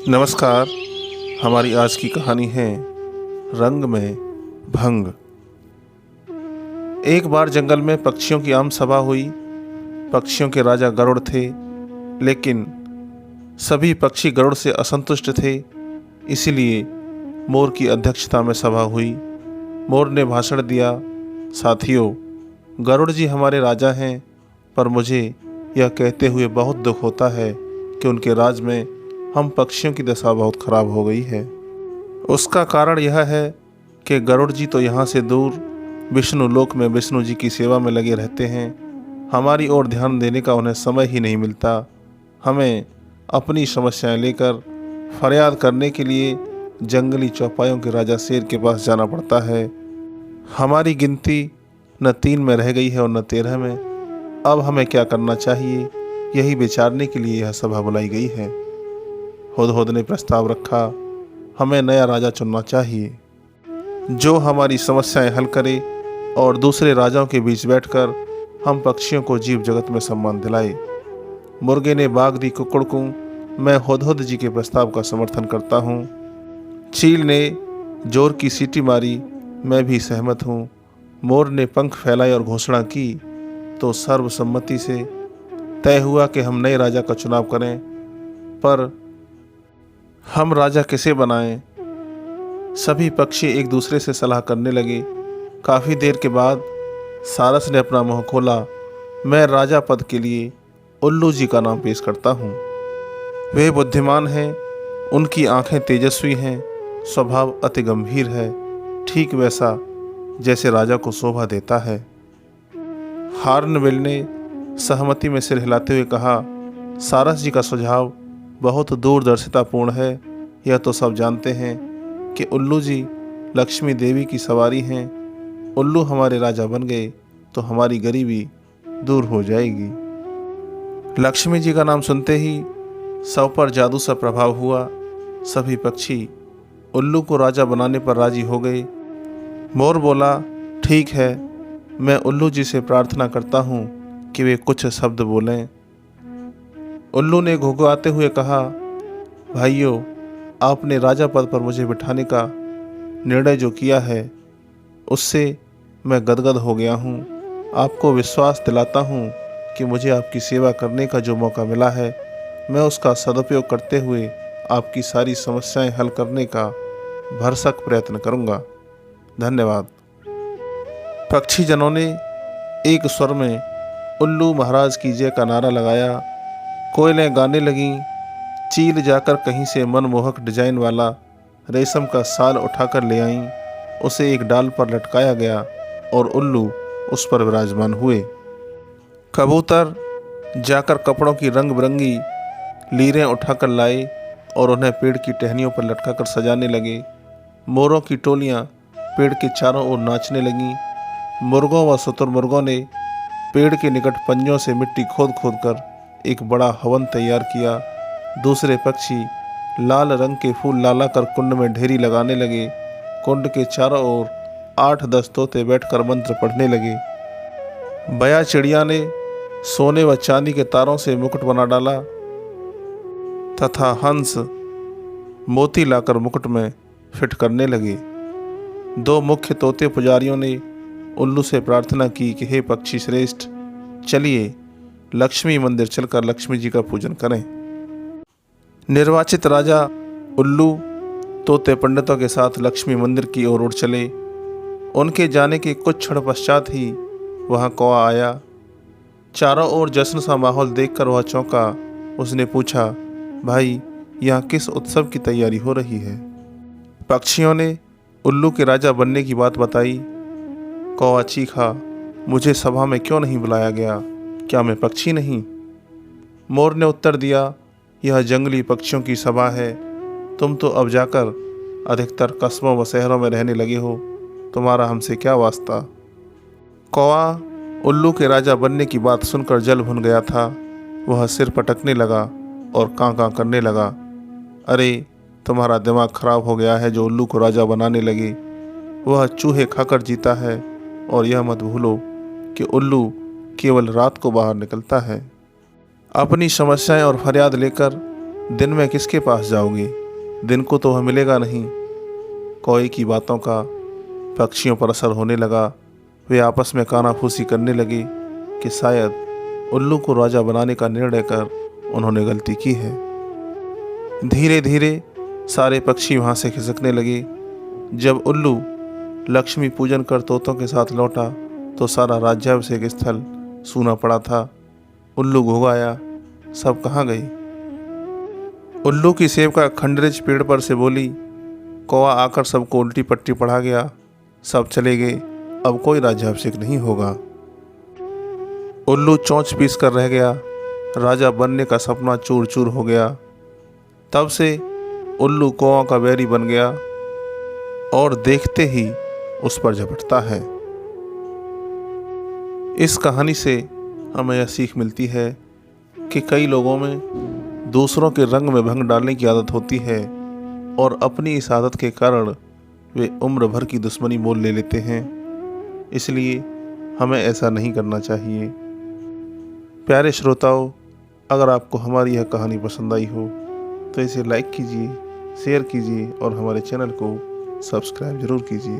नमस्कार। हमारी आज की कहानी है रंग में भंग। एक बार जंगल में पक्षियों की आम सभा हुई। पक्षियों के राजा गरुड़ थे, लेकिन सभी पक्षी गरुड़ से असंतुष्ट थे। इसलिए मोर की अध्यक्षता में सभा हुई। मोर ने भाषण दिया, साथियों, गरुड़ जी हमारे राजा हैं, पर मुझे यह कहते हुए बहुत दुख होता है कि उनके राज में हम पक्षियों की दशा बहुत खराब हो गई है। उसका कारण यह है कि गरुड़ जी तो यहाँ से दूर विष्णु लोक में विष्णु जी की सेवा में लगे रहते हैं। हमारी ओर ध्यान देने का उन्हें समय ही नहीं मिलता। हमें अपनी समस्याएं लेकर फरियाद करने के लिए जंगली चौपायों के राजा शेर के पास जाना पड़ता है। हमारी गिनती न 3 में रह गई है और न 13 में। अब हमें क्या करना चाहिए, यही विचारने के लिए यह सभा बुलाई गई है। हुदहुद ने प्रस्ताव रखा, हमें नया राजा चुनना चाहिए जो हमारी समस्याएं हल करे और दूसरे राजाओं के बीच बैठकर हम पक्षियों को जीव जगत में सम्मान दिलाए। मुर्गे ने बाग दी कुक्कुड़ को, मैं हुदहुद जी के प्रस्ताव का समर्थन करता हूँ। चील ने जोर की सीटी मारी, मैं भी सहमत हूँ। मोर ने पंख फैलाए और घोषणा की, तो सर्वसम्मति से तय हुआ कि हम नए राजा का चुनाव करें। पर हम राजा किसे बनाएं? सभी पक्षी एक दूसरे से सलाह करने लगे। काफ़ी देर के बाद सारस ने अपना मुंह खोला, मैं राजा पद के लिए उल्लू जी का नाम पेश करता हूँ। वे बुद्धिमान हैं, उनकी आंखें तेजस्वी हैं, स्वभाव अति गंभीर है, ठीक वैसा जैसे राजा को शोभा देता है। हार्नबिल ने सहमति में सिर हिलाते हुए कहा, सारस जी का सुझाव बहुत दूरदर्शितापूर्ण है। यह तो सब जानते हैं कि उल्लू जी लक्ष्मी देवी की सवारी हैं। उल्लू हमारे राजा बन गए तो हमारी गरीबी दूर हो जाएगी। लक्ष्मी जी का नाम सुनते ही सब पर जादू सा प्रभाव हुआ। सभी पक्षी उल्लू को राजा बनाने पर राजी हो गए। मोर बोला, ठीक है, मैं उल्लू जी से प्रार्थना करता हूँ कि वे कुछ शब्द बोलें। उल्लू ने घुघुआते हुए कहा, भाइयों, आपने राजा पद पर मुझे बिठाने का निर्णय जो किया है उससे मैं गदगद हो गया हूँ। आपको विश्वास दिलाता हूँ कि मुझे आपकी सेवा करने का जो मौका मिला है, मैं उसका सदुपयोग करते हुए आपकी सारी समस्याएं हल करने का भरसक प्रयत्न करूँगा। धन्यवाद। पक्षीजनों ने एक स्वर में उल्लू महाराज की जय का नारा लगाया। कोयलें गाने लगीं। चील जाकर कहीं से मनमोहक डिजाइन वाला रेशम का साल उठाकर ले आईं। उसे एक डाल पर लटकाया गया और उल्लू उस पर विराजमान हुए। कबूतर जाकर कपड़ों की रंग बिरंगी लीरें उठाकर लाए और उन्हें पेड़ की टहनियों पर लटकाकर सजाने लगे। मोरों की टोलियां पेड़ के चारों ओर नाचने लगीं। मुर्गों व शुतुरमुर्गों ने पेड़ के निकट पंजों से मिट्टी खोद खोद कर एक बड़ा हवन तैयार किया। दूसरे पक्षी लाल रंग के फूल लाला कर कुंड में ढेरी लगाने लगे। कुंड के चारों ओर 8-10 तोते बैठकर मंत्र पढ़ने लगे। बया चिड़िया ने सोने व चांदी के तारों से मुकुट बना डाला तथा हंस मोती लाकर मुकुट में फिट करने लगे। 2 मुख्य तोते पुजारियों ने उल्लू से प्रार्थना की कि हे पक्षी श्रेष्ठ, चलिए लक्ष्मी मंदिर चलकर लक्ष्मी जी का पूजन करें। निर्वाचित राजा उल्लू तोते पंडितों के साथ लक्ष्मी मंदिर की ओर उड़ चले। उनके जाने के कुछ क्षण पश्चात ही वहाँ कौआ आया। चारों ओर जश्न सा माहौल देखकर वह चौंका। उसने पूछा, भाई, यहाँ किस उत्सव की तैयारी हो रही है? पक्षियों ने उल्लू के राजा बनने की बात बताई। कौआ चीखा, मुझे सभा में क्यों नहीं बुलाया गया? क्या मैं पक्षी नहीं? मोर ने उत्तर दिया, यह जंगली पक्षियों की सभा है। तुम तो अब जाकर अधिकतर कस्बों व शहरों में रहने लगे हो, तुम्हारा हमसे क्या वास्ता? कौआ उल्लू के राजा बनने की बात सुनकर जल भुन गया था। वह सिर पटकने लगा और कां कां करने लगा। अरे, तुम्हारा दिमाग खराब हो गया है जो उल्लू को राजा बनाने लगे। वह चूहे खाकर जीता है, और यह मत भूलो कि उल्लू केवल रात को बाहर निकलता है। अपनी समस्याएं और फरियाद लेकर दिन में किसके पास जाओगे? दिन को तो वह मिलेगा नहीं। कौए की बातों का पक्षियों पर असर होने लगा। वे आपस में कानाफूसी करने लगे कि शायद उल्लू को राजा बनाने का निर्णय कर उन्होंने गलती की है। धीरे धीरे सारे पक्षी वहाँ से खिसकने लगे। जब उल्लू लक्ष्मी पूजन कर तोतों के साथ लौटा तो सारा राज्याभिषेक स्थल सूना पड़ा था। उल्लू घुघाया, सब कहाँ गए? उल्लू की सेवका खंडरेज पेड़ पर से बोली। कौवा आकर सबको उल्टी पट्टी पढ़ा गया। सब चले गए, अब कोई राज्याभिषेक नहीं होगा। उल्लू चोंच पीस कर रह गया। राजा बनने का सपना चूर चूर हो गया। तब से उल्लू कौवा का बैरी बन गया और देखते ही उस पर झपटता है। इस कहानी से हमें यह सीख मिलती है कि कई लोगों में दूसरों के रंग में भंग डालने की आदत होती है और अपनी इस आदत के कारण वे उम्र भर की दुश्मनी मोल ले लेते हैं। इसलिए हमें ऐसा नहीं करना चाहिए। प्यारे श्रोताओं, अगर आपको हमारी यह कहानी पसंद आई हो तो इसे लाइक कीजिए, शेयर कीजिए और हमारे चैनल को सब्सक्राइब जरूर कीजिए।